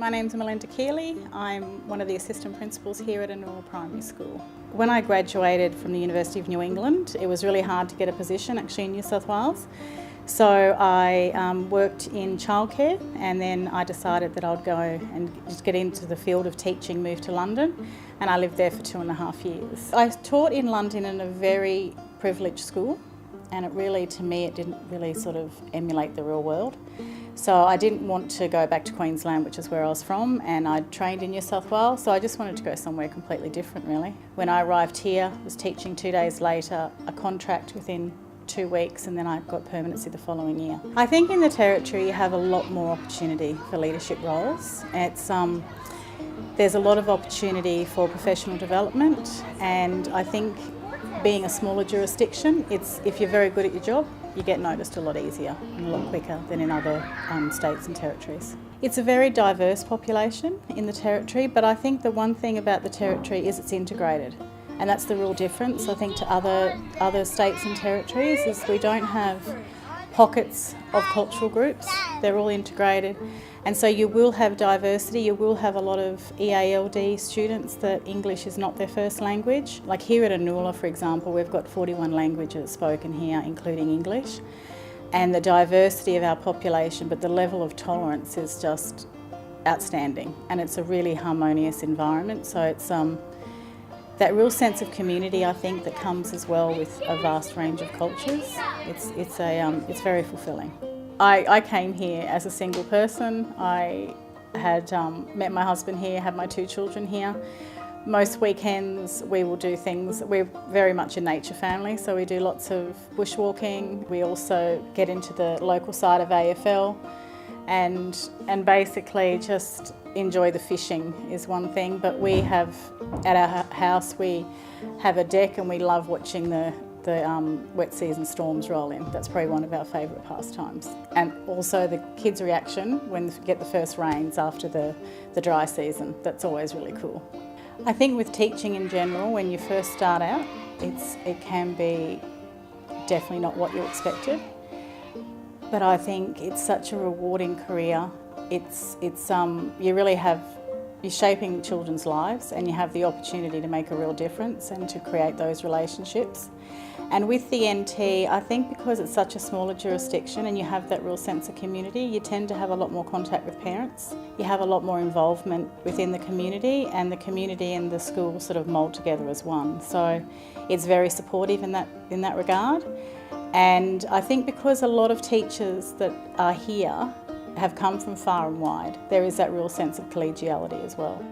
My name's Melinda. I'm one of the assistant principals here at Anula Primary School. When I graduated from the University of New England, it was really hard to get a position actually in New South Wales. So I worked in childcare, and then I decided that I'd go and just get into the field of teaching, move to London, and I lived there for 2.5 years. I taught in London in a very privileged school, and to me, it didn't really sort of emulate the real world. So I didn't want to go back to Queensland, which is where I was from, and I'd trained in New South Wales, so I just wanted to go somewhere completely different really. When I arrived here, I was teaching 2 days later, a contract within 2 weeks, and then I got permanency the following year. I think in the Territory you have a lot more opportunity for leadership roles. There's a lot of opportunity for professional development, and I think being a smaller jurisdiction, if you're very good at your job, you get noticed a lot easier and a lot quicker than in other states and territories. It's a very diverse population in the Territory, but I think the one thing about the Territory is it's integrated. And that's the real difference, I think, to other states and territories, is we don't have pockets of cultural groups. They're all integrated. And so you will have diversity, you will have a lot of EALD students that English is not their first language. Like here at Anula, for example, we've got 41 languages spoken here, including English. And the diversity of our population, but the level of tolerance is just outstanding. And it's a really harmonious environment. So it's that real sense of community, I think, that comes as well with a vast range of cultures. It's very fulfilling. I came here as a single person. I had met my husband here, had my 2 children here. Most weekends we will do things. We're very much a nature family, so we do lots of bushwalking. We also get into the local side of AFL and basically just enjoy the fishing is one thing. But we have, at our house, we have a deck and we love watching the wet season storms roll in. That's probably one of our favourite pastimes. And also the kids' reaction when they get the first rains after the dry season. That's always really cool. I think with teaching in general, when you first start out, it can be definitely not what you expected. But I think it's such a rewarding career. You're shaping children's lives, and you have the opportunity to make a real difference and to create those relationships. And with the NT, I think because it's such a smaller jurisdiction and you have that real sense of community, you tend to have a lot more contact with parents. You have a lot more involvement within the community, and the community and the school sort of mould together as one. So it's very supportive in that regard. And I think because a lot of teachers that are here have come from far and wide, there is that real sense of collegiality as well.